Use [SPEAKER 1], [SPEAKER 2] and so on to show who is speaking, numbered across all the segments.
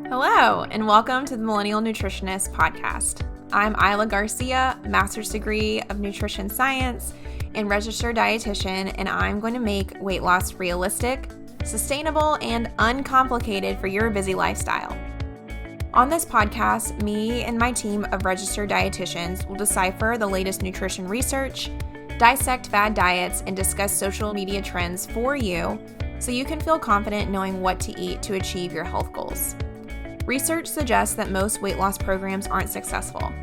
[SPEAKER 1] Hello, and welcome to the Millennial Nutritionist podcast. I'm Isla Garcia, master's degree of nutrition science and registered dietitian, and I'm going to make weight loss realistic, sustainable, and uncomplicated for your busy lifestyle. On this podcast, me and my team of registered dietitians will decipher the latest nutrition research, dissect fad diets, and discuss social media trends for you so you can feel confident knowing what to eat to achieve your health goals. Research suggests that most weight loss programs aren't successful,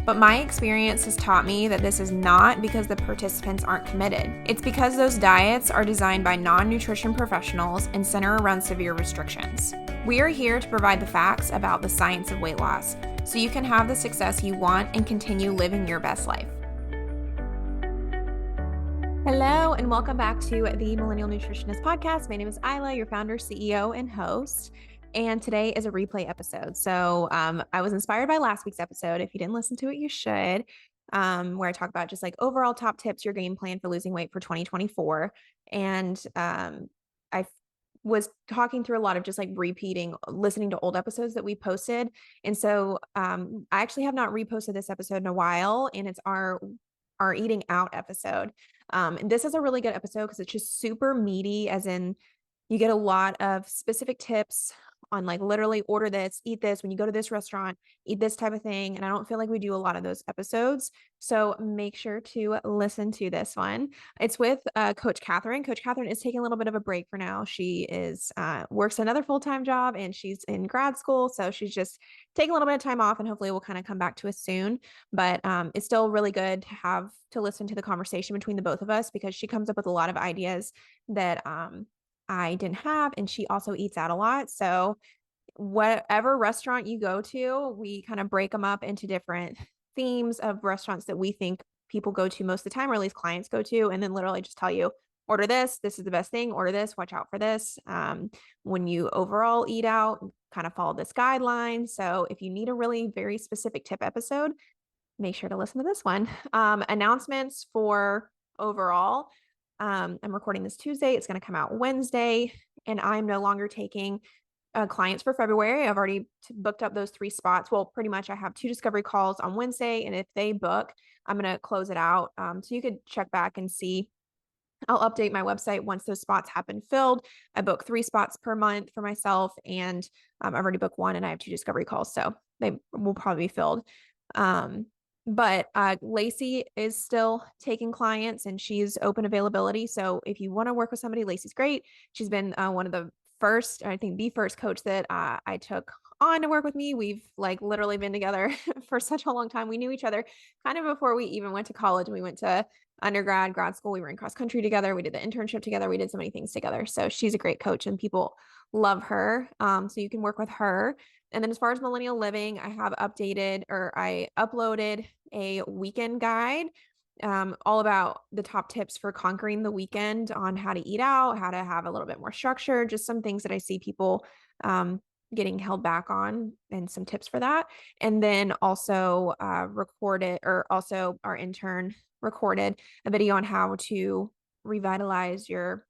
[SPEAKER 1] but my experience has taught me that this is not because the participants aren't committed. It's because those diets are designed by non-nutrition professionals and center around severe restrictions. We are here to provide the facts about the science of weight loss so you can have the success you want and continue living your best life. Hello, and welcome back to the Millennial Nutritionist podcast. My name is Isla, your founder, CEO, and host. And today is a replay episode. So I was inspired by last week's episode. If you didn't listen to it, you should, where I talk about just like overall top tips, your game plan for losing weight for 2024. And I was talking through a lot of just like listening to old episodes that we posted. And so I actually have not reposted this episode in a while, and it's our eating out episode. And this is a really good episode because it's just super meaty, as in you get a lot of specific tips on like literally order this, eat this, when you go to this restaurant, eat this type of thing. And I don't feel like we do a lot of those episodes. So make sure to listen to this one. It's with Coach Catherine. Coach Catherine is taking a little bit of a break for now. She is works another full-time job and she's in grad school. So she's just taking a little bit of time off, and hopefully we'll kind of come back to us soon. But it's still really good to listen to the conversation between the both of us, because she comes up with a lot of ideas that I didn't have, and she also eats out a lot. So whatever restaurant you go to, we kind of break them up into different themes of restaurants that we think people go to most of the time, or at least clients go to, and then literally just tell you, order this is the best thing, order this, watch out for this. When you overall eat out, kind of follow this guideline. So if you need a really very specific tip episode, make sure to listen to this one. Announcements for overall. I'm recording this Tuesday. It's going to come out Wednesday, and I'm no longer taking clients for February. I've already booked up those 3 spots. Well, pretty much I have 2 discovery calls on Wednesday, and if they book, I'm going to close it out. So you could check back and see. I'll update my website once those spots have been filled. I book 3 spots per month for myself, and I've already booked 1, and I have 2 discovery calls, so they will probably be filled. But Lacey is still taking clients, and she's open availability. So if you want to work with somebody, Lacey's great. She's been one of the first, I think the first coach that I took on to work with me. We've like literally been together for such a long time. We knew each other kind of before we even went to college. We went to undergrad, grad school. We were in cross country together. We did the internship together. We did so many things together. So she's a great coach, and people love her. So you can work with her. And then as far as millennial living, I uploaded a weekend guide, all about the top tips for conquering the weekend, on how to eat out, how to have a little bit more structure, just some things that I see people getting held back on, and some tips for that. And then also our intern recorded a video on how to revitalize your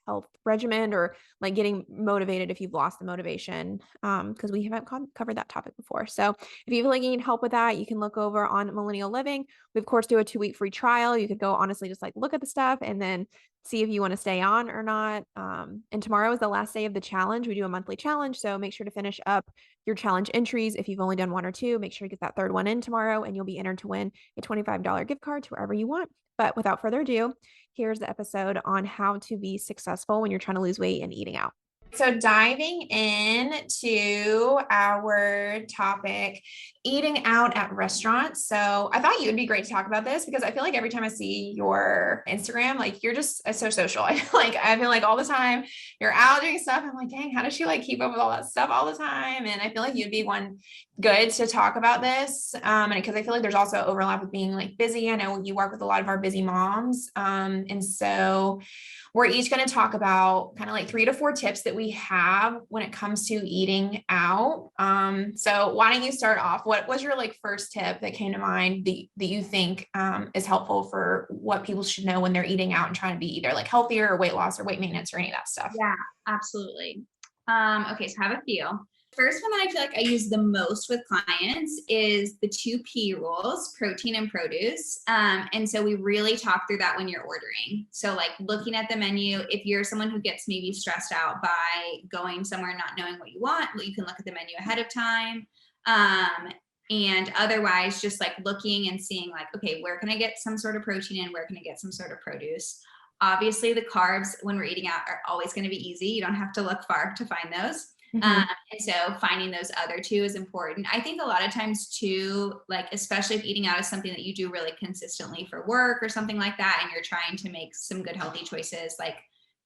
[SPEAKER 1] health regimen, or like getting motivated if you've lost the motivation, because we haven't covered that topic before. So if you feel like you need help with that, you can look over on Millennial Living. We of course do a 2-week free trial. You could go honestly just like look at the stuff and then see if you want to stay on or not. And tomorrow is the last day of the challenge. We do a monthly challenge, so make sure to finish up your challenge entries. If you've only done 1 or 2, make sure you get that 3rd one in tomorrow, and you'll be entered to win a $25 gift card to wherever you want. But without further ado, here's the episode on how to be successful when you're trying to lose weight and eating out. So diving into our topic, eating out at restaurants. So I thought you would be great to talk about this, because I feel like every time I see your Instagram, like you're just so social. I feel like all the time you're out doing stuff. I'm like, dang, how does she like keep up with all that stuff all the time? And I feel like you'd be one good to talk about this. And because I feel like there's also overlap with being like busy. I know you work with a lot of our busy moms. And so we're each going to talk about kind of like 3 to 4 tips that we have when it comes to eating out. So why don't you start off? What was your like first tip that came to mind that you think is helpful for what people should know when they're eating out and trying to be either like healthier or weight loss or weight maintenance or any of that stuff?
[SPEAKER 2] Yeah, absolutely. Okay, so I have a few. First one that I feel like I use the most with clients is the 2P rules, protein and produce. And so we really talk through that when you're ordering. So like looking at the menu, if you're someone who gets maybe stressed out by going somewhere, not knowing what you want, you can look at the menu ahead of time. And otherwise just like looking and seeing like, okay, where can I get some sort of protein in? Where can I get some sort of produce? Obviously the carbs when we're eating out are always going to be easy. You don't have to look far to find those. And so finding those other two is important. I think a lot of times too, like, especially if eating out is something that you do really consistently for work or something like that, and you're trying to make some good healthy choices, like,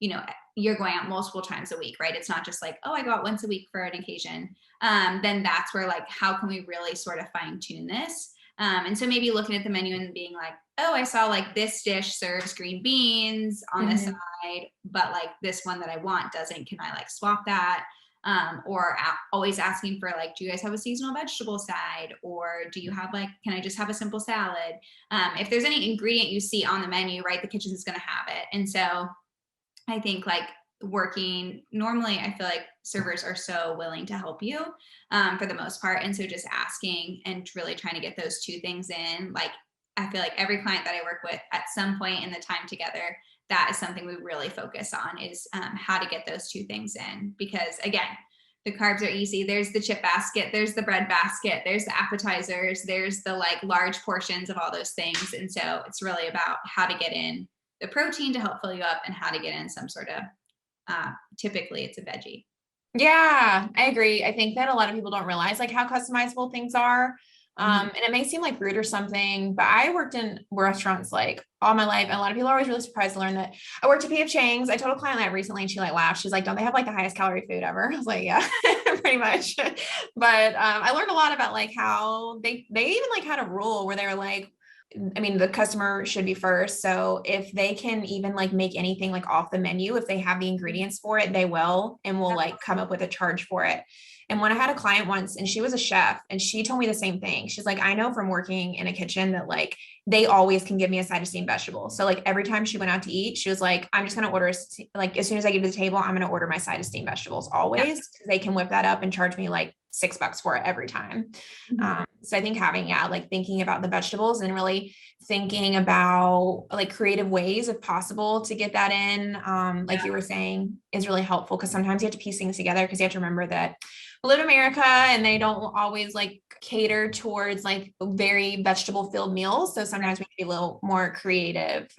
[SPEAKER 2] you know, you're going out multiple times a week, right? It's not just like, oh, I go out once a week for an occasion. Then that's where like, how can we really sort of fine tune this? And so maybe looking at the menu and being like, oh, I saw like this dish serves green beans on the side, but like this one that I want doesn't, can I like swap that? Or always asking for like, do you guys have a seasonal vegetable side? Or do you have like, can I just have a simple salad? If there's any ingredient you see on the menu, right, the kitchen is going to have it. And so I think like working normally, I feel like servers are so willing to help you for the most part. And so just asking and really trying to get those two things in, like, I feel like every client that I work with at some point in the time together, that is something we really focus on is how to get those two things in. Because again, the carbs are easy. There's the chip basket, there's the bread basket, there's the appetizers, there's the like large portions of all those things. And so it's really about how to get in the protein to help fill you up and how to get in some sort of, typically it's a veggie.
[SPEAKER 1] Yeah, I agree. I think that a lot of people don't realize like how customizable things are. And it may seem like rude or something, but I worked in restaurants like all my life. And a lot of people are always really surprised to learn that I worked at P.F. Chang's. I told a client that recently and she like laughed. She's like, don't they have like the highest calorie food ever? I was like, yeah, pretty much. But I learned a lot about like how they even like had a rule where they were like, I mean, the customer should be first. So if they can even like make anything like off the menu, if they have the ingredients for it, they will, and will like come up with a charge for it. And when I had a client once and she was a chef and she told me the same thing, she's like, I know from working in a kitchen that like they always can give me a side of steamed vegetables. So like every time she went out to eat, she was like, I'm just going to order, like as soon as I get to the table, I'm going to order my side of steamed vegetables always. Because they can whip that up and charge me like $6 for it every time. So I think having, like thinking about the vegetables and really thinking about like creative ways if possible to get that in, like you were saying, is really helpful because sometimes you have to piece things together because you have to remember that we live in America and they don't always like cater towards like very vegetable filled meals. So sometimes we can be a little more creative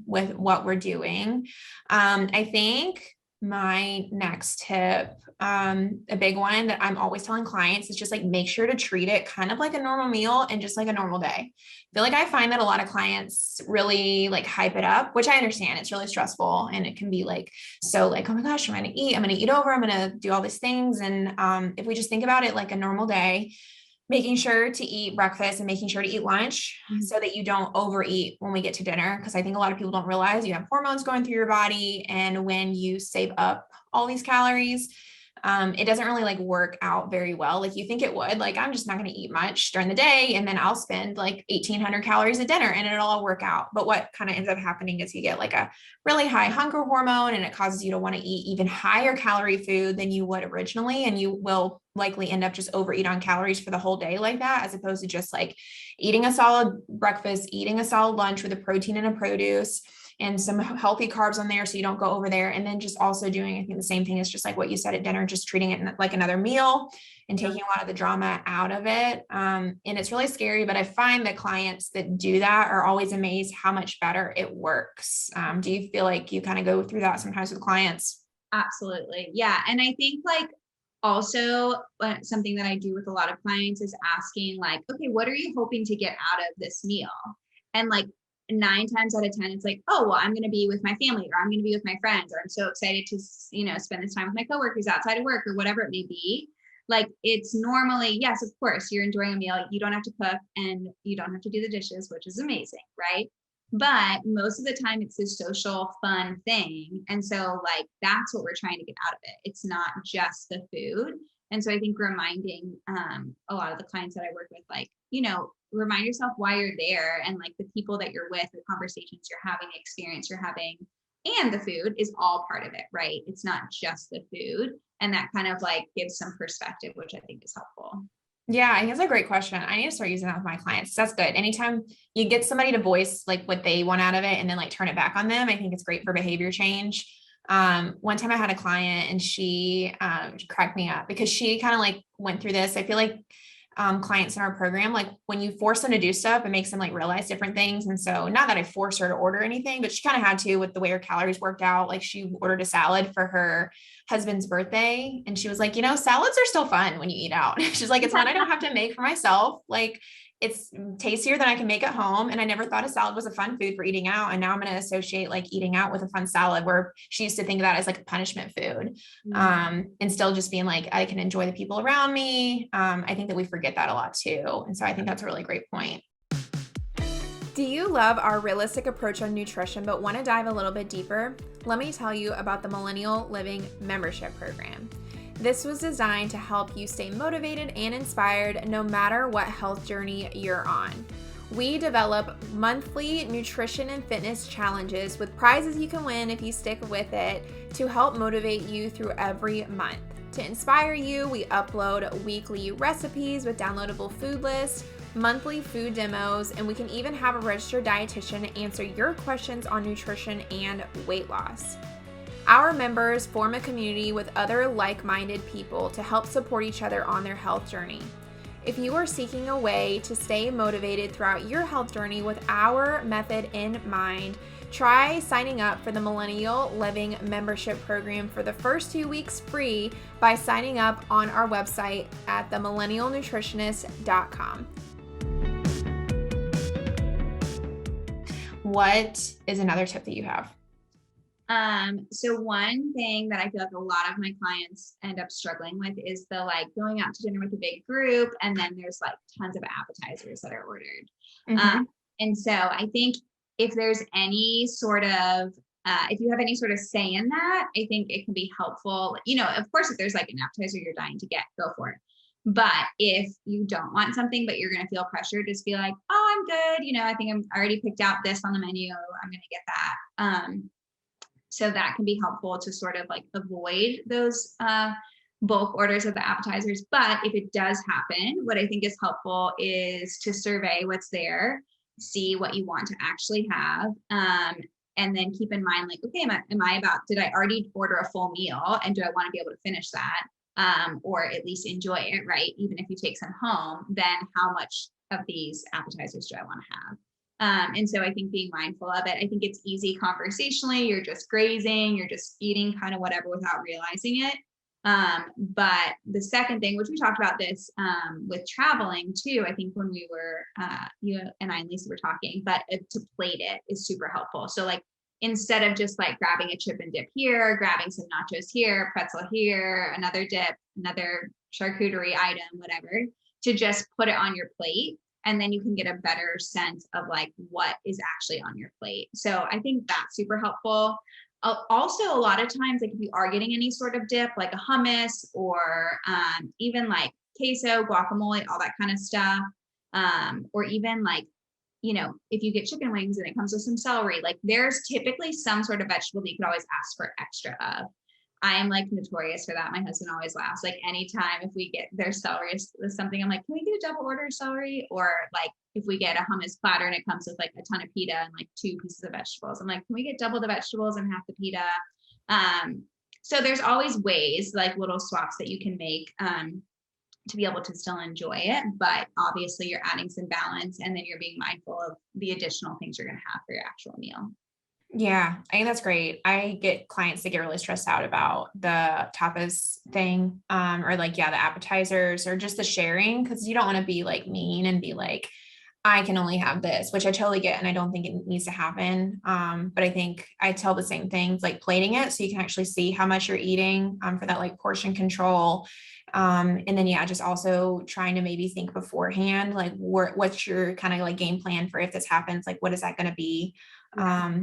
[SPEAKER 1] with what we're doing. I think my next tip, a big one that I'm always telling clients is just like make sure to treat it kind of like a normal meal and just like a normal day. I feel like I find that a lot of clients really like hype it up, which I understand it's really stressful and it can be like, so like, oh my gosh, I'm going to eat over, I'm going to do all these things. And if we just think about it like a normal day, making sure to eat breakfast and making sure to eat lunch so that you don't overeat when we get to dinner. Because I think a lot of people don't realize you have hormones going through your body. And when you save up all these calories, it doesn't really like work out very well. Like you think it would, like, I'm just not going to eat much during the day. And then I'll spend like 1,800 calories at dinner and it'll all work out. But what kind of ends up happening is you get like a really high hunger hormone and it causes you to want to eat even higher calorie food than you would originally. And you will likely end up just overeat on calories for the whole day like that, as opposed to just like eating a solid breakfast, eating a solid lunch with a protein and a produce and some healthy carbs on there so you don't go over there. And then just also doing, I think the same thing is just like what you said at dinner, just treating it like another meal and taking a lot of the drama out of it. And it's really scary, but I find that clients that do that are always amazed how much better it works. Do you feel like you kind of go through that sometimes with clients?
[SPEAKER 2] Absolutely. Yeah. And I think like also something that I do with a lot of clients is asking like, okay, what are you hoping to get out of this meal? And like 9 times out of 10, it's like, oh, well, I'm going to be with my family or I'm going to be with my friends, or I'm so excited to, spend this time with my coworkers outside of work or whatever it may be. Like it's normally, yes, of course, you're enjoying a meal. You don't have to cook and you don't have to do the dishes, which is amazing. Right. But most of the time it's this social fun thing. And so like, that's what we're trying to get out of it. It's not just the food. And so I think reminding a lot of the clients that I work with, like, remind yourself why you're there and like the people that you're with, the conversations you're having, the experience you're having. and the food is all part of it, right? It's not just the food. And that kind of like gives some perspective, which I think is helpful.
[SPEAKER 1] Yeah, I think that's a great question. I need to start using that with my clients. That's good. Anytime you get somebody to voice like what they want out of it and then like turn it back on them, I think it's great for behavior change. One time I had a client and she cracked me up because she kind of like went through this. I feel like clients in our program, like when you force them to do stuff, it makes them like realize different things. And so not that I forced her to order anything, but she kind of had to with the way her calories worked out. Like she ordered a salad for her husband's birthday. And she was like, salads are still fun when you eat out. She's like, it's one I don't have to make for myself. Like it's tastier than I can make at home. And I never thought a salad was a fun food for eating out. And now I'm going to associate like eating out with a fun salad, where she used to think of that as like a punishment food. And still just being like, I can enjoy the people around me. I think that we forget that a lot too. And so I think that's a really great point. Do you love our realistic approach on nutrition, but want to dive a little bit deeper? Let me tell you about the Millennial Living Membership Program. This was designed to help you stay motivated and inspired no matter what health journey you're on. We develop monthly nutrition and fitness challenges with prizes you can win if you stick with it to help motivate you through every month. To inspire you, we upload weekly recipes with downloadable food lists, monthly food demos, and we can even have a registered dietitian answer your questions on nutrition and weight loss. Our members form a community with other like-minded people to help support each other on their health journey. If you are seeking a way to stay motivated throughout your health journey with our method in mind, try signing up for the Millennial Living Membership Program for the first 2 weeks free by signing up on our website at themillennialnutritionist.com. What is another tip that you have?
[SPEAKER 2] So one thing that I feel like a lot of my clients end up struggling with is the like going out to dinner with a big group, and then there's like tons of appetizers that are ordered. And so I think if there's any sort of, if you have any sort of say in that, I think it can be helpful. Of course, if there's like an appetizer you're dying to get, go for it. But if you don't want something, but you're going to feel pressure, just be like, oh, I'm good. I think I already picked out this on the menu. I'm going to get that. So that can be helpful to sort of like avoid those bulk orders of the appetizers. But if it does happen, what I think is helpful is to survey what's there, see what you want to actually have. And then keep in mind, like, okay, did I already order a full meal, and do I want to be able to finish that? Or at least enjoy it, right? Even if you take some home, then how much of these appetizers do I want to have? And so I think being mindful of it, I think it's easy conversationally. You're just grazing, you're just eating kind of whatever without realizing it. But the second thing, which we talked about this with traveling too, I think when we were, you and I and Lisa were talking, but to plate it is super helpful. So like, instead of just like grabbing a chip and dip here, grabbing some nachos here, pretzel here, another dip, another charcuterie item, whatever, to just put it on your plate. And then you can get a better sense of like what is actually on your plate. So I think that's super helpful. Also, a lot of times, like if you are getting any sort of dip, like a hummus or even like queso, guacamole, all that kind of stuff, or even like, if you get chicken wings and it comes with some celery, like there's typically some sort of vegetable that you could always ask for extra of. I am like notorious for that. My husband always laughs. Like anytime if we get their celery is something, I'm like, can we do a double order of celery? Or like if we get a hummus platter and it comes with like a ton of pita and like 2 pieces of vegetables, I'm like, can we get double the vegetables and half the pita? So there's always ways, like little swaps that you can make to be able to still enjoy it. But obviously you're adding some balance, and then you're being mindful of the additional things you're going to have for your actual meal.
[SPEAKER 1] Yeah, I think that's great. I get clients that get really stressed out about the tapas thing, or like, the appetizers or just the sharing, because you don't want to be like mean and be like, I can only have this, which I totally get. And I don't think it needs to happen. But I think I tell the same things, like plating it so you can actually see how much you're eating for that like portion control. And then, just also trying to maybe think beforehand, like what's your kind of like game plan for if this happens, like, what is that going to be? I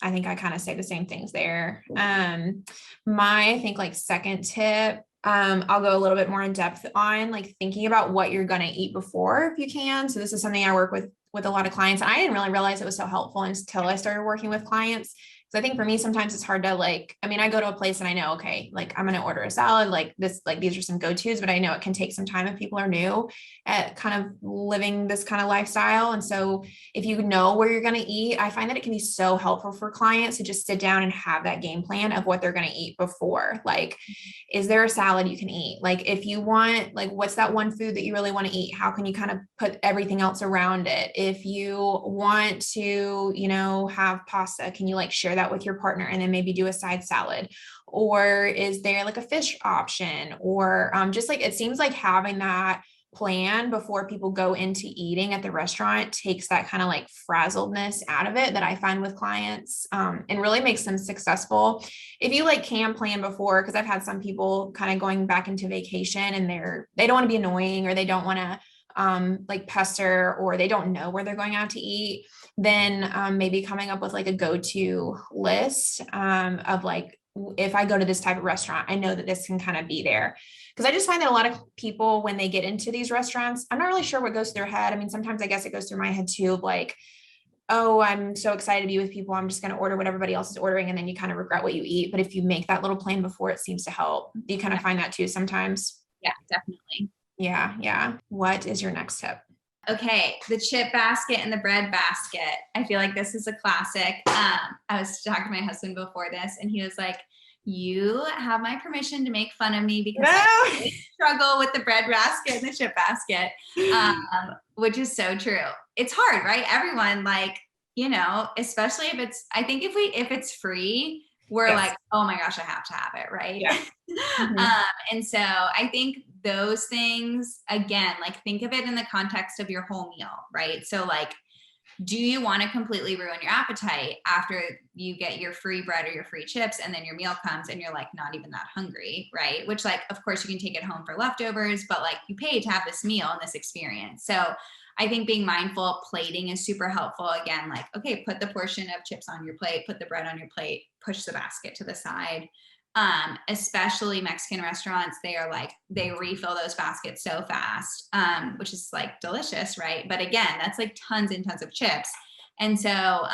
[SPEAKER 1] think I kind of say the same things there. I think like second tip, I'll go a little bit more in depth on like thinking about what you're going to eat before if you can. So this is something I work with a lot of clients. And I didn't really realize it was so helpful until I started working with clients, So I think for me, sometimes it's hard to like, I mean, I go to a place and I know, okay, like I'm going to order a salad, like this, like these are some go-tos, but I know it can take some time if people are new at kind of living this kind of lifestyle. And so if you know where you're going to eat, I find that it can be so helpful for clients to just sit down and have that game plan of what they're going to eat before. Like, is there a salad you can eat? Like, if you want, like, what's that one food that you really want to eat? How can you kind of put everything else around it? If you want to, you know, have pasta, can you like share that with your partner and then maybe do a side salad? Or is there like a fish option? Or just like, it seems like having that plan before people go into eating at the restaurant takes that kind of like frazzledness out of it that I find with clients, and really makes them successful. If you like can plan before, because I've had some people kind of going back into vacation and they don't want to be annoying, or they don't want to like pester, or they don't know where they're going out to eat, then maybe coming up with like a go-to list of like, if I go to this type of restaurant, I know that this can kind of be there. Because I just find that a lot of people, when they get into these restaurants, I'm not really sure what goes through their head. I mean, sometimes I guess it goes through my head too, of like, oh, I'm so excited to be with people, I'm just going to order what everybody else is ordering. And then you kind of regret what you eat. But if you make that little plan before, it seems to help. Do you kind of find that too sometimes?
[SPEAKER 2] Yeah, definitely.
[SPEAKER 1] Yeah. Yeah. What is your next tip?
[SPEAKER 2] Okay, the chip basket and the bread basket. I feel like this is a classic. I was talking to my husband before this, and he was like, you have my permission to make fun of me because I really struggle with the bread basket and the chip basket, which is so true. It's hard, right? Everyone, like, you know, especially if it's, I think if it's free, we're like, oh my gosh, I have to have it, right?
[SPEAKER 1] Yeah.
[SPEAKER 2] And so I think those things, again, like think of it in the context of your whole meal, right? So like, do you want to completely ruin your appetite after you get your free bread or your free chips, and then your meal comes and you're like not even that hungry, right? Which, like, of course you can take it home for leftovers, but like you paid to have this meal and this experience. So I think being mindful, plating is super helpful. Again, like, okay, put the portion of chips on your plate, put the bread on your plate, push the basket to the side. Especially Mexican restaurants, they refill those baskets so fast, which is like delicious, right? But again, that's like tons and tons of chips. And so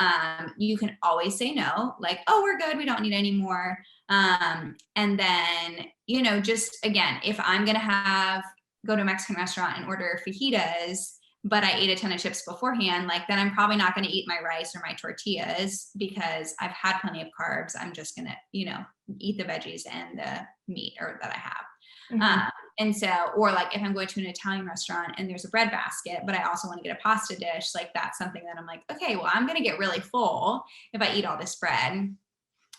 [SPEAKER 2] you can always say no, like, oh, we're good, we don't need any more. And then, you know, just again, if I'm going to go to a Mexican restaurant and order fajitas, but I ate a ton of chips beforehand, like then I'm probably not going to eat my rice or my tortillas because I've had plenty of carbs. I'm just going to, you know, eat the veggies and the meat or that I have. And so, or like if I'm going to an Italian restaurant and there's a bread basket, but I also want to get a pasta dish, like that's something that I'm like, okay, well, I'm going to get really full if I eat all this bread.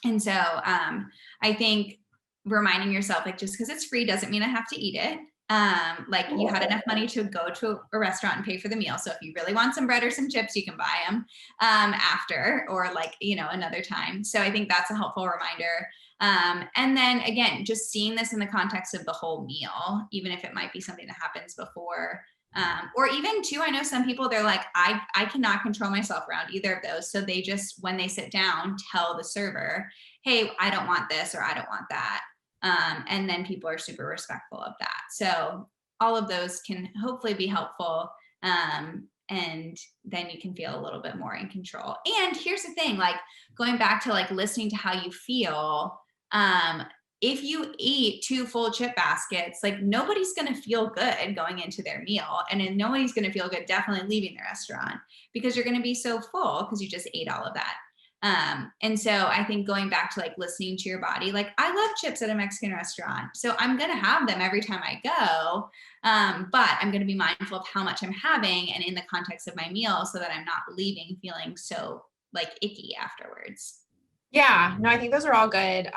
[SPEAKER 2] And so I think reminding yourself, like, just because it's free doesn't mean I have to eat it. Like you had enough money to go to a restaurant and pay for the meal. So if you really want some bread or some chips, you can buy them after, or like, you know, another time. So I think that's a helpful reminder. And then again, just seeing this in the context of the whole meal, even if it might be something that happens before, or even too, I know some people, they're like, I cannot control myself around either of those. So they just, when they sit down, tell the server, hey, I don't want this, or I don't want that. And then people are super respectful of that. So all of those can hopefully be helpful. And then you can feel a little bit more in control. And here's the thing, like going back to like listening to how you feel, if you eat 2 full chip baskets, like nobody's going to feel good going into their meal, and then nobody's going to feel good definitely leaving the restaurant, because you're going to be so full because you just ate all of that. And so I think going back to like listening to your body, like I love chips at a Mexican restaurant, so I'm going to have them every time I go. But I'm going to be mindful of how much I'm having and in the context of my meal, so that I'm not leaving feeling so like icky afterwards.
[SPEAKER 1] Yeah, no, I think those are all good.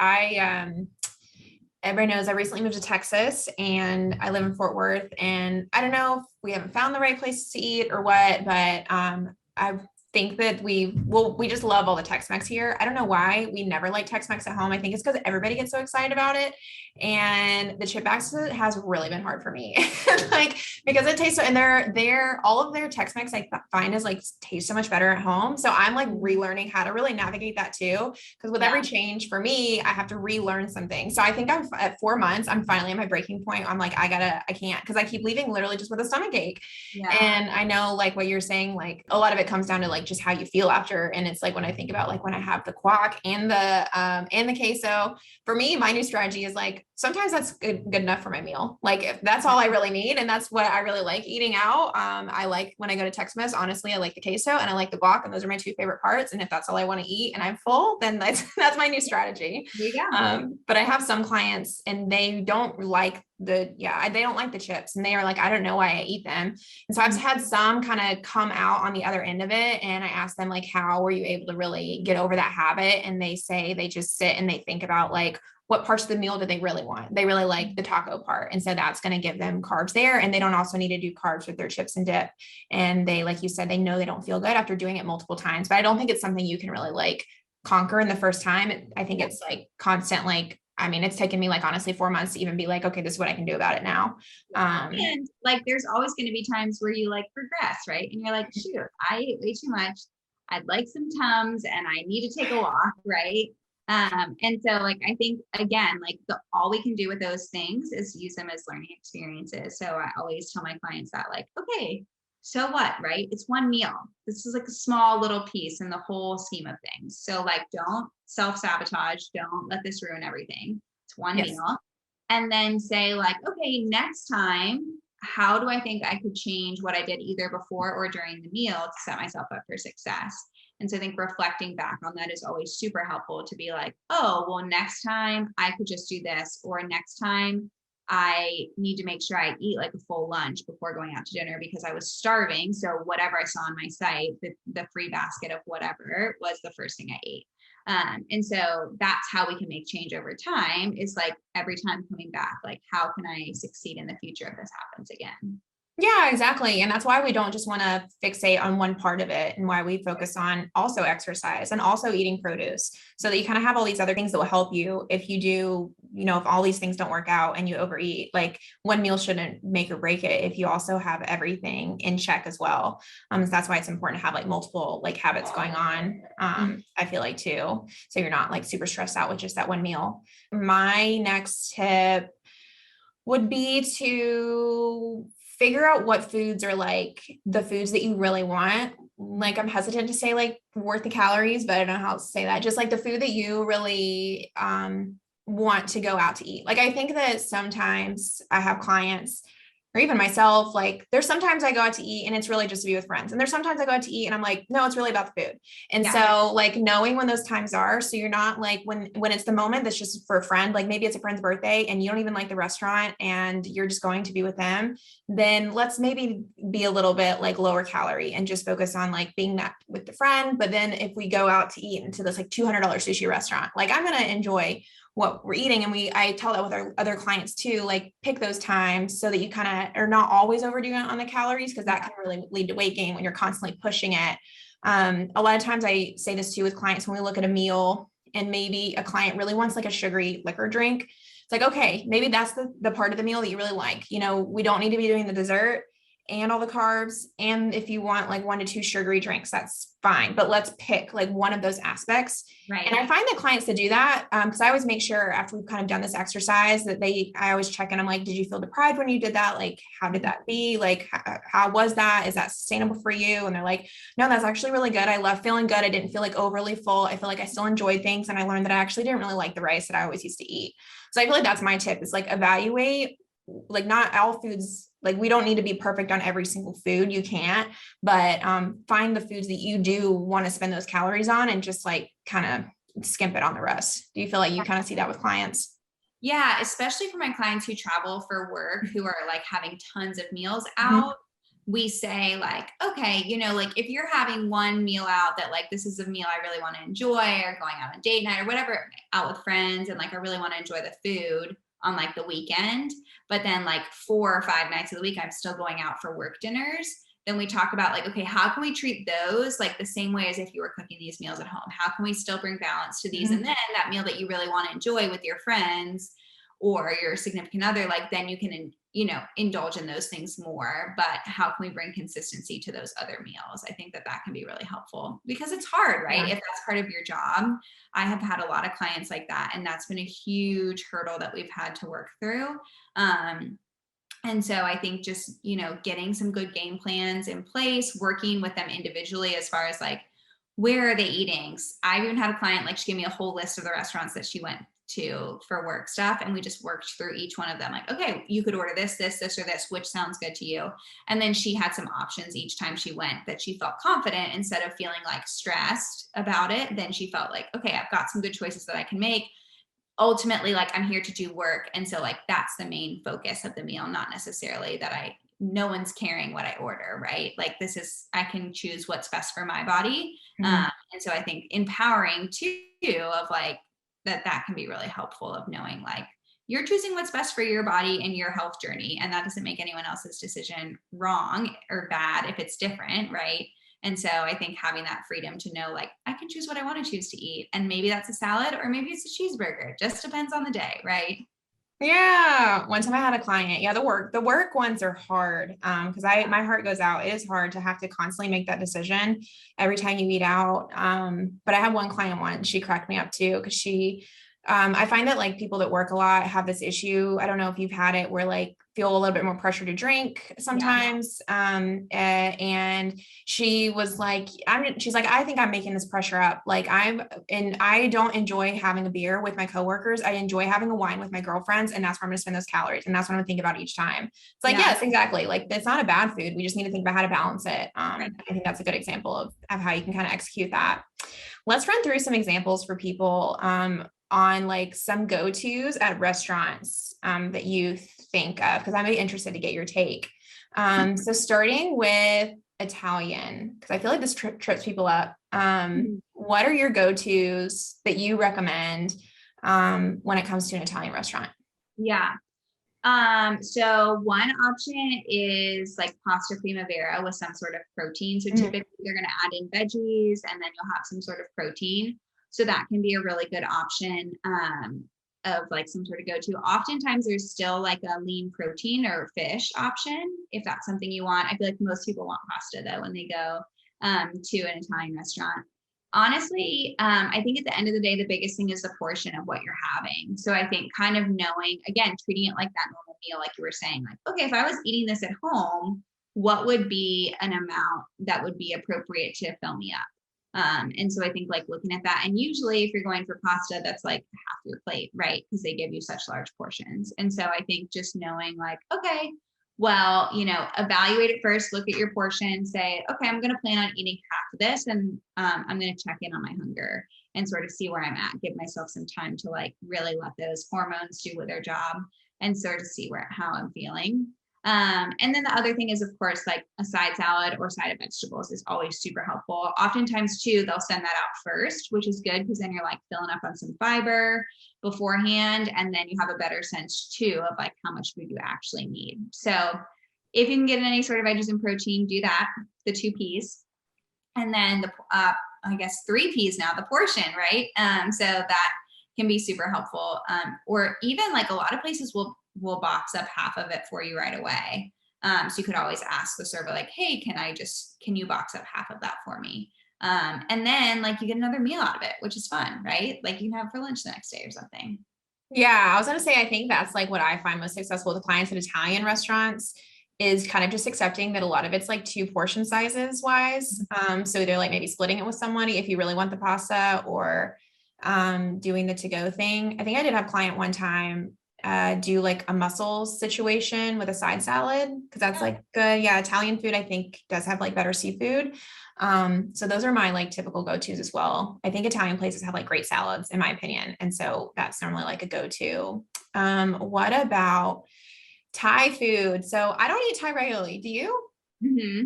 [SPEAKER 1] Everybody knows I recently moved to Texas and I live in Fort Worth, and I don't know if we haven't found the right places to eat or what, but I think that we just love all the Tex-Mex here. I don't know why we never like Tex-Mex at home. I think it's because everybody gets so excited about it. And the chip basket has really been hard for me. Like, because it tastes so, and they're all of their Tex-Mex I find is like taste so much better at home. So I'm like relearning how to really navigate that too. Because with every change for me, I have to relearn something. So I think I'm at 4 months, I'm finally at my breaking point. I'm like, I can't, because I keep leaving literally just with a stomach ache. And I know like what you're saying, like a lot of it comes down to like like just how you feel after. And it's like, when I think about like when I have the guac and the queso, for me, my new strategy is like, sometimes that's good enough for my meal. Like if that's all I really need, and that's what I really like eating out. I like when I go to TexMex, honestly, I like the queso and I like the guac, and those are my two favorite parts. And if that's all I want to eat and I'm full, then that's my new strategy.
[SPEAKER 2] There you go.
[SPEAKER 1] But I have some clients and they don't like they don't like the chips, and they are like, I don't know why I eat them. And so I've had some kind of come out on the other end of it. And I ask them like, how were you able to really get over that habit? And they say they just sit and they think about like, what parts of the meal do they really want? They really like the taco part. And so that's going to give them carbs there. And they don't also need to do carbs with their chips and dip. And they, like you said, they know they don't feel good after doing it multiple times, but I don't think it's something you can really like conquer in the first time. I think it's like constant, like, I mean, it's taken me like honestly 4 months to even be like, okay, this is what I can do about it now.
[SPEAKER 2] And like, there's always going to be times where you like progress, right? And you're like, shoot, I ate way too much. I'd like some Tums and I need to take a walk, right? And so like, I think again, like all we can do with those things is use them as learning experiences. So I always tell my clients that like, okay, so what, right? It's one meal. This is like a small little piece in the whole scheme of things. So like, don't self-sabotage. Don't let this ruin everything. It's one meal. And then say like, okay, next time, how do I think I could change what I did either before or during the meal to set myself up for success? And so I think reflecting back on that is always super helpful to be like, oh, well, next time I could just do this, or next time I need to make sure I eat like a full lunch before going out to dinner because I was starving. So whatever I saw on my site, the free basket of whatever was the first thing I ate. And so that's how we can make change over time, is like every time coming back, like how can I succeed in the future if this happens again?
[SPEAKER 1] Yeah, exactly. And that's why we don't just want to fixate on one part of it, and why we focus on also exercise and also eating produce, so that you kind of have all these other things that will help you if you do, if all these things don't work out and you overeat. Like one meal shouldn't make or break it if you also have everything in check as well. So that's why it's important to have like multiple like habits going on. I feel like too, so you're not like super stressed out with just that one meal. My next tip would be to figure out what foods are like the foods that you really want. Like, I'm hesitant to say like worth the calories, but I don't know how to say that. Just like the food that you really want to go out to eat. Like, I think that sometimes I have clients, or even myself, like there's sometimes I go out to eat and it's really just to be with friends. And there's sometimes I go out to eat and I'm like, no, it's really about the food. And so like knowing when those times are, so you're not like when it's the moment that's just for a friend, like maybe it's a friend's birthday and you don't even like the restaurant and you're just going to be with them, then let's maybe be a little bit like lower calorie and just focus on like being that with the friend. But then if we go out to eat into this like $200 sushi restaurant, like I'm going to enjoy what we're eating. And I tell that with our other clients too, like pick those times so that you kind of are not always overdoing it on the calories, because that can really lead to weight gain when you're constantly pushing it. A lot of times I say this too with clients when we look at a meal and maybe a client really wants like a sugary liquor drink. It's like, okay, maybe that's the part of the meal that you really like. We don't need to be doing the dessert and all the carbs. And if you want like 1 to 2 sugary drinks, that's fine. But let's pick like one of those aspects.
[SPEAKER 2] Right.
[SPEAKER 1] And I find that clients that do that, because I always make sure after we've kind of done this exercise that I always check in. I'm like, did you feel deprived when you did that? Like, how did that be? Like, how was that? Is that sustainable for you? And they're like, no, that's actually really good. I love feeling good. I didn't feel like overly full. I feel like I still enjoyed things. And I learned that I actually didn't really like the rice that I always used to eat. So I feel like that's my tip, is like evaluate, like not all foods, like we don't need to be perfect on every single food. You can't, but find the foods that you do want to spend those calories on and just like kind of skimp it on the rest. Do you feel like you kind of see that with clients?
[SPEAKER 2] Yeah, especially for my clients who travel for work, who are like having tons of meals out. We say like, okay, like if you're having one meal out that like, this is a meal I really want to enjoy, or going out on date night or whatever, out with friends, and like, I really want to enjoy the food on like the weekend, but then like 4 or 5 nights of the week, I'm still going out for work dinners. Then we talk about like, okay, how can we treat those like the same way as if you were cooking these meals at home? How can we still bring balance to these? And then that meal that you really want to enjoy with your friends or your significant other, like then you can, indulge in those things more. But how can we bring consistency to those other meals? I think that can be really helpful, because it's hard, right?
[SPEAKER 1] Yeah.
[SPEAKER 2] If that's part of your job. I have had a lot of clients like that, and that's been a huge hurdle that we've had to work through. And so I think just, getting some good game plans in place, working with them individually as far as like, where are they eating? I've even had a client, like, she gave me a whole list of the restaurants that she went to for work stuff. And we just worked through each one of them. Like, okay, you could order this, this, this, or this, which sounds good to you. And then she had some options each time she went that she felt confident instead of feeling like stressed about it. Then she felt like, okay, I've got some good choices that I can make. Ultimately, like, I'm here to do work. And so like, that's the main focus of the meal, not necessarily that no one's caring what I order, right? Like, I can choose what's best for my body. And so I think empowering too, of like, that can be really helpful, of knowing like, you're choosing what's best for your body and your health journey. And that doesn't make anyone else's decision wrong or bad if it's different, right? And so I think having that freedom to know, like, I can choose what I want to choose to eat. And maybe that's a salad or maybe it's a cheeseburger. It just depends on the day, right?
[SPEAKER 1] Yeah. One time I had a client. Yeah, the work ones are hard. Because my heart goes out. It is hard to have to constantly make that decision every time you eat out. But I had one client once, she cracked me up too, because I find that like people that work a lot have this issue. I don't know if you've had it, where like feel a little bit more pressure to drink sometimes. Yeah. And she was like, she's like, I think I'm making this pressure up. Like I don't enjoy having a beer with my coworkers. I enjoy having a wine with my girlfriends. And that's where I'm going to spend those calories. And that's what I'm thinking about each time. It's like, yes, exactly. Like, it's not a bad food. We just need to think about how to balance it. Right. I think that's a good example of how you can kind of execute that. Let's run through some examples for people, on like some go-tos at restaurants, that you think of, because I'm really interested to get your take. So starting with Italian, because I feel like this trips people up. What are your go-tos that you recommend when it comes to an Italian restaurant?
[SPEAKER 2] Yeah. So one option is like pasta primavera with some sort of protein. So typically they're going to add in veggies and then you'll have some sort of protein. So that can be a really good option, of like some sort of go-to. Oftentimes there's still like a lean protein or fish option, if that's something you want. I feel like most people want pasta though when they go to an Italian restaurant. Honestly, I think at the end of the day, the biggest thing is the portion of what you're having. So I think kind of knowing, again, treating it like that normal meal, like you were saying, like, okay, if I was eating this at home, what would be an amount that would be appropriate to fill me up? And so I think like looking at that, and usually if you're going for pasta, that's like half your plate, right? Because they give you such large portions. And so I think just knowing like, okay, well, evaluate it first, look at your portion, say, okay, I'm going to plan on eating half of this. And I'm going to check in on my hunger and sort of see where I'm at, give myself some time to like really let those hormones do their job and sort of see how I'm feeling. And then the other thing is, of course, like a side salad or side of vegetables is always super helpful. Oftentimes too, they'll send that out first, which is good because then you're like filling up on some fiber beforehand. And then you have a better sense too of like how much food you actually need. So if you can get any sort of veggies and protein, do that, the 2 P's. And then I guess 3 P's now, the portion, right? So that can be super helpful. Or even like a lot of places will box up half of it for you right away. So you could always ask the server like, hey, can you box up half of that for me? And then like you get another meal out of it, which is fun, right? Like you can have for lunch the next day or something.
[SPEAKER 1] Yeah, I was going to say, I think that's like what I find most successful with clients at Italian restaurants is kind of just accepting that a lot of it's like 2 portion sizes wise. So they're like maybe splitting it with somebody if you really want the pasta, or doing the to-go thing. I think I did have a client one time do like a mussels situation with a side salad, because that's like good. Yeah, Italian food I think does have like better seafood. So those are my like typical go-tos as well. I think Italian places have like great salads in my opinion. And so that's normally like a go-to. What about Thai food? So I don't eat Thai regularly. Do you?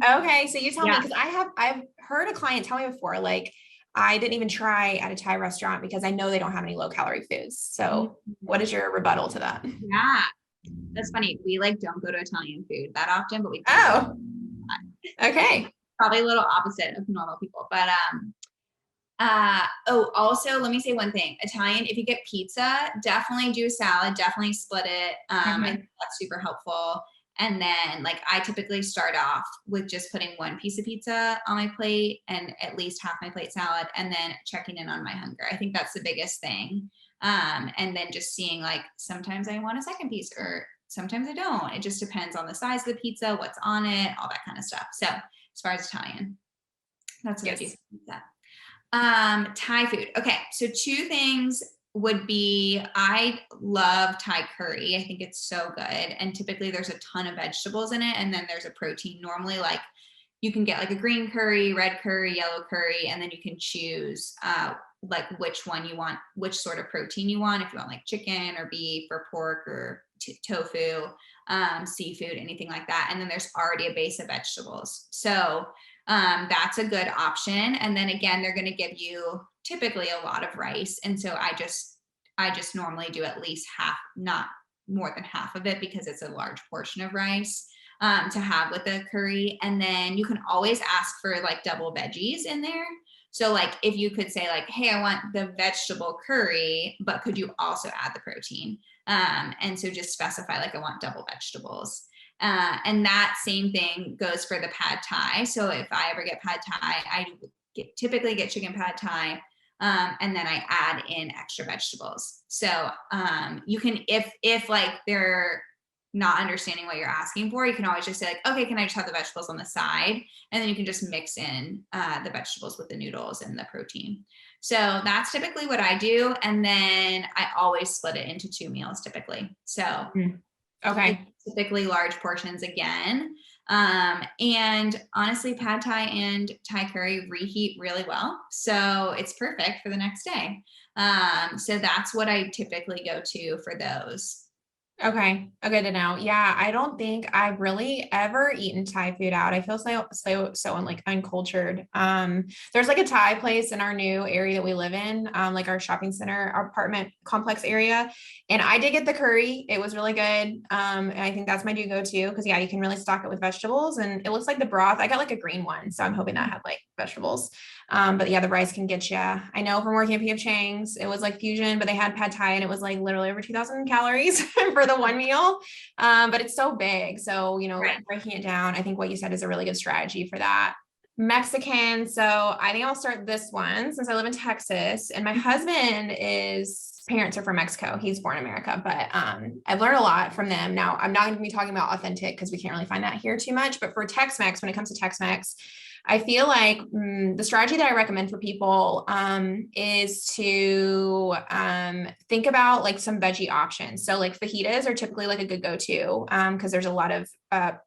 [SPEAKER 1] Okay. So you tell me, because I've heard a client tell me before, like, I didn't even try at a Thai restaurant because I know they don't have any low calorie foods. So what is your rebuttal to that?
[SPEAKER 2] Yeah, that's funny. We like don't go to Italian food that often, but we do.
[SPEAKER 1] Oh, okay.
[SPEAKER 2] Probably a little opposite of normal people, but also let me say one thing. Italian, if you get pizza, definitely do a salad, definitely split it. I think that's super helpful. And then like I typically start off with just putting 1 piece of pizza on my plate and at least half my plate salad, and then checking in on my hunger. I think that's the biggest thing. And then just seeing like sometimes I want a second piece or sometimes I don't. It just depends on the size of the pizza, what's on it, all that kind of stuff. So as far as Italian, that's what I do for pizza. Thai food. Okay. So two things would be, I love Thai curry. I think it's so good. And typically there's a ton of vegetables in it. And then there's a protein. Normally, like you can get like a green curry, red curry, yellow curry, and then you can choose like which one you want, which sort of protein you want. If you want like chicken or beef or pork or tofu, seafood, anything like that. And then there's already a base of vegetables. So that's a good option. And then again, they're going to give you typically a lot of rice. And so I just normally do at least half, not more than half of it, because it's a large portion of rice to have with the curry. And then you can always ask for like double veggies in there. So like if you could say like, hey, I want the vegetable curry, but could you also add the protein? And so just specify like I want double vegetables. And that same thing goes for the pad thai. So if I ever get pad thai, I typically get chicken pad thai. And then I add in extra vegetables. So you can, if like they're not understanding what you're asking for, you can always just say like, okay, can I just have the vegetables on the side? And then you can just mix in the vegetables with the noodles and the protein. So that's typically what I do. And then I always split it into 2 meals typically. So
[SPEAKER 1] okay.
[SPEAKER 2] Typically large portions again. And honestly, pad thai and Thai curry reheat really well. So it's perfect for the next day. So that's what I typically go to for those.
[SPEAKER 1] Okay. Good to know. Yeah. I don't think I've really ever eaten Thai food out. I feel so like uncultured. There's like a Thai place in our new area that we live in, like our shopping center, our apartment complex area. And I did get the curry. It was really good. And I think that's my do go to, because yeah, you can really stock it with vegetables, and it looks like the broth. I got like a green one, so I'm hoping that had like vegetables. But yeah, the rice can get you. I know from working at P.F. Chang's, it was like fusion, but they had pad thai and it was like literally over 2,000 calories for the one meal. But it's so big. So, breaking it down, I think what you said is a really good strategy for that. Mexican. So I think I'll start this one since I live in Texas, and my husband's parents are from Mexico. He's born in America, but I've learned a lot from them. Now, I'm not going to be talking about authentic because we can't really find that here too much, but for Tex-Mex, when it comes to Tex-Mex, I feel like the strategy that I recommend for people is to think about like some veggie options. So like fajitas are typically like a good go-to because there's a lot of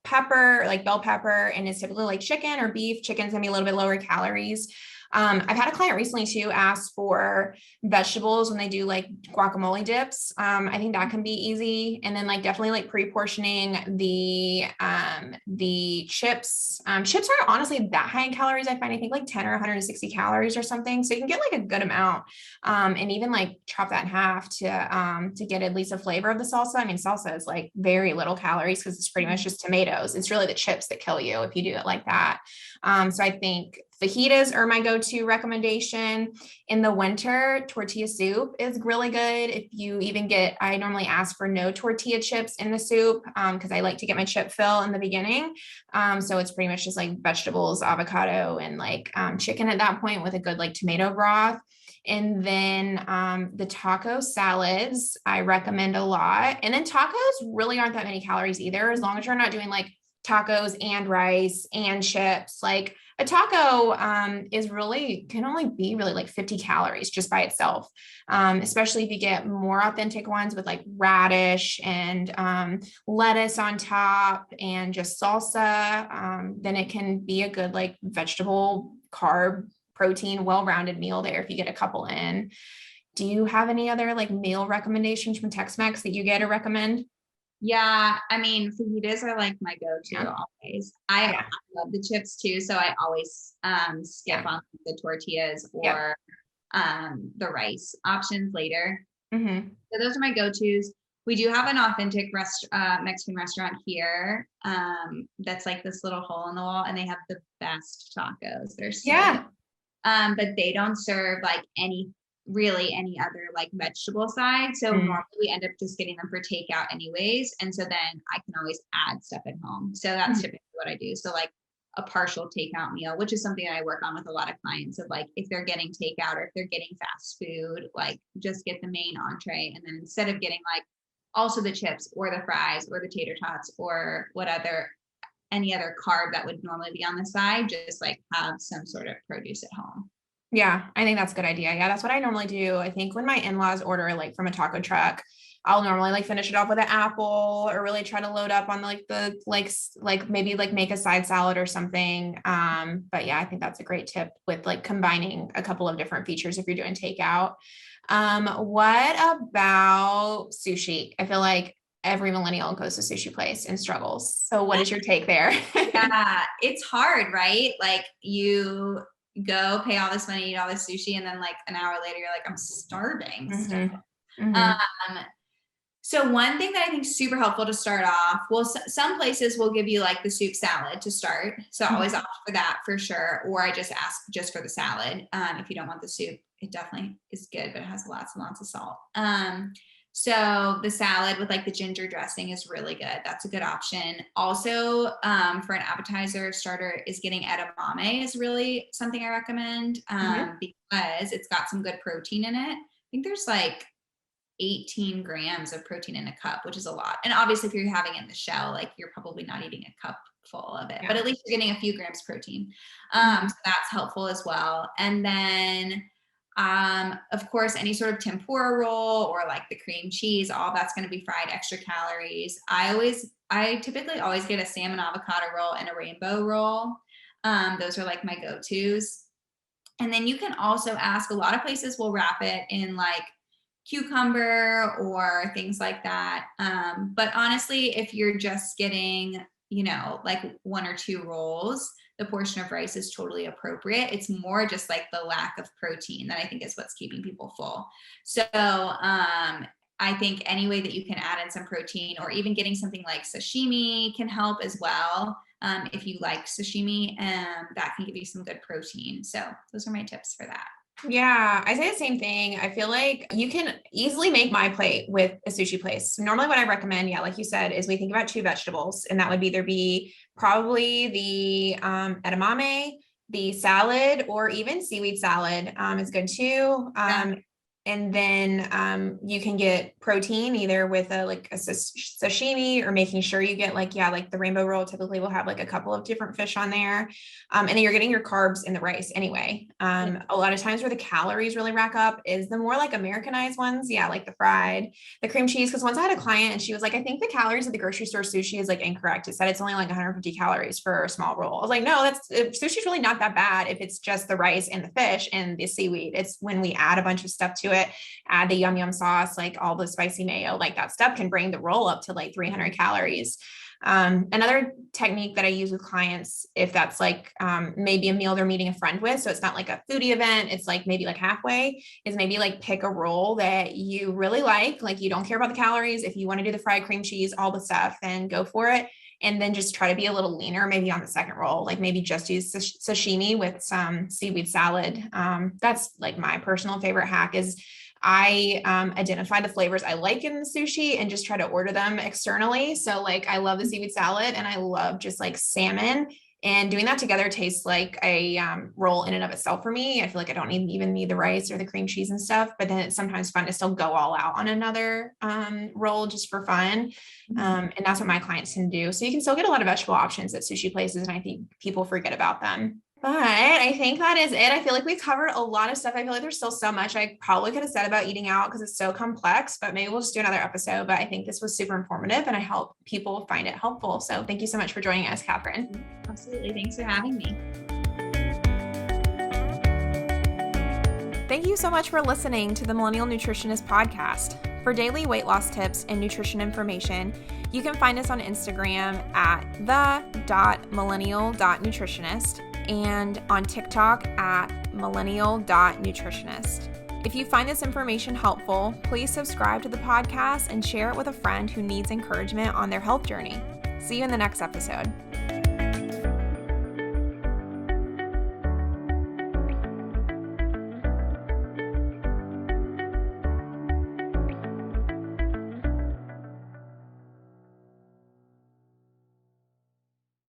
[SPEAKER 1] pepper, like bell pepper, and it's typically like chicken or beef. Chicken's gonna be a little bit lower calories. I've had a client recently too ask for vegetables when they do like guacamole dips. I think that can be easy. And then like definitely like pre-portioning the chips. Chips aren't honestly that high in calories. I find, I think like 10 or 160 calories or something. So you can get like a good amount and even like chop that in half to get at least a flavor of the salsa. I mean, salsa is like very little calories because it's pretty much just tomatoes. It's really the chips that kill you if you do it like that. So I think fajitas are my go-to recommendation. In the winter, tortilla soup is really good. If you even get, I normally ask for no tortilla chips in the soup because I like to get my chip fill in the beginning. So it's pretty much just like vegetables, avocado, and like chicken at that point with a good like tomato broth. And then the taco salads, I recommend a lot. And then tacos really aren't that many calories either, as long as you're not doing like tacos and rice and chips. Like a taco can only be really like 50 calories just by itself. Especially if you get more authentic ones with like radish and lettuce on top and just salsa, then it can be a good like vegetable, carb, protein, well-rounded meal there if you get a couple in. Do you have any other like meal recommendations from Tex-Mex that you get or recommend?
[SPEAKER 2] Yeah, I mean, fajitas are like my go-to always. I love the chips too, so I always skip on the tortillas or the rice options later.
[SPEAKER 1] Mm-hmm.
[SPEAKER 2] So those are my go-tos. We do have an authentic Mexican restaurant here that's like this little hole in the wall, and they have the best tacos. They're so good. But they don't serve like any other like vegetable side. So normally we end up just getting them for takeout anyways. And so then I can always add stuff at home. So that's typically what I do. So like a partial takeout meal, which is something that I work on with a lot of clients of like, if they're getting takeout or if they're getting fast food, like just get the main entree. And then instead of getting like also the chips or the fries or the tater tots or any other carb that would normally be on the side, just like have some sort of produce at home.
[SPEAKER 1] Yeah, I think that's a good idea. Yeah, that's what I normally do. I think when my in-laws order like from a taco truck, I'll normally like finish it off with an apple or really try to load up on like the maybe like make a side salad or something. But yeah, I think that's a great tip with like combining a couple of different features if you're doing takeout. What about sushi? I feel like every millennial goes to sushi place and struggles. So what is your take there?
[SPEAKER 2] Yeah, it's hard, right? Like you go pay all this money, eat all this sushi, and then like an hour later, you're like, I'm starving still. So one thing that I think is super helpful to start off, well, some places will give you like the soup salad to start. So I always opt for that for sure. Or I just ask just for the salad. If you don't want the soup, it definitely is good, but it has lots and lots of salt. So the salad with like the ginger dressing is really good. That's a good option. Also, for an appetizer starter is getting edamame is really something I recommend, because it's got some good protein in it. I think there's like 18 grams of protein in a cup, which is a lot. And obviously if you're having it in the shell, like you're probably not eating a cup full of it, but at least you're getting a few grams protein. So that's helpful as well. And then, of course, any sort of tempura roll or like the cream cheese, all that's going to be fried, extra calories. I typically always get a salmon avocado roll and a rainbow roll. Those are like my go-tos. And then you can also ask, a lot of places will wrap it in like cucumber or things like that. But honestly, if you're just getting, like 1 or 2 rolls, the portion of rice is totally appropriate. It's more just like the lack of protein that I think is what's keeping people full. So I think any way that you can add in some protein, or even getting something like sashimi can help as well. If you like sashimi, that can give you some good protein. So those are my tips for that.
[SPEAKER 1] Yeah, I say the same thing. I feel like you can easily make my plate with a sushi place. Normally what I recommend, like you said, is we think about 2 vegetables, and that would either be probably the edamame, the salad, or even seaweed salad is good too. And then you can get protein either with a sashimi, or making sure you get like the rainbow roll typically will have like a couple of different fish on there. And then you're getting your carbs in the rice anyway. A lot of times where the calories really rack up is the more like Americanized ones. Yeah, like the fried, the cream cheese. Because once I had a client and she was like, I think the calories at the grocery store sushi is like incorrect. It said it's only like 150 calories for a small roll. I was like, no, sushi's really not that bad if it's just the rice and the fish and the seaweed. It's when we add a bunch of stuff to it, add the yum yum sauce, like all the spicy mayo, like that stuff can bring the roll up to like 300 calories. Another technique that I use with clients, if that's like maybe a meal they're meeting a friend with, so it's not like a foodie event, it's like maybe like halfway, is maybe like pick a roll that you really like you don't care about the calories. If you want to do the fried cream cheese, all the stuff, then go for it. And then just try to be a little leaner, maybe on the second roll, like maybe just use sashimi with some seaweed salad. That's like my personal favorite hack is I identify the flavors I like in the sushi and just try to order them externally. So like I love the seaweed salad and I love just like salmon, and doing that together tastes like a roll in and of itself for me. I feel like I don't even need the rice or the cream cheese and stuff, but then it's sometimes fun to still go all out on another roll just for fun. And that's what my clients can do. So you can still get a lot of vegetable options at sushi places, and I think people forget about them. But I think that is it. I feel like we covered a lot of stuff. I feel like there's still so much I probably could have said about eating out because it's so complex, but maybe we'll just do another episode. But I think this was super informative and I hope people find it helpful. So thank you so much for joining us, Catherine.
[SPEAKER 2] Absolutely. Thanks for having me.
[SPEAKER 1] Thank you so much for listening to the Millennial Nutritionist podcast. For daily weight loss tips and nutrition information, you can find us on Instagram at the.millennial.nutritionist and on TikTok at millennial.nutritionist. If you find this information helpful, please subscribe to the podcast and share it with a friend who needs encouragement on their health journey. See you in the next episode.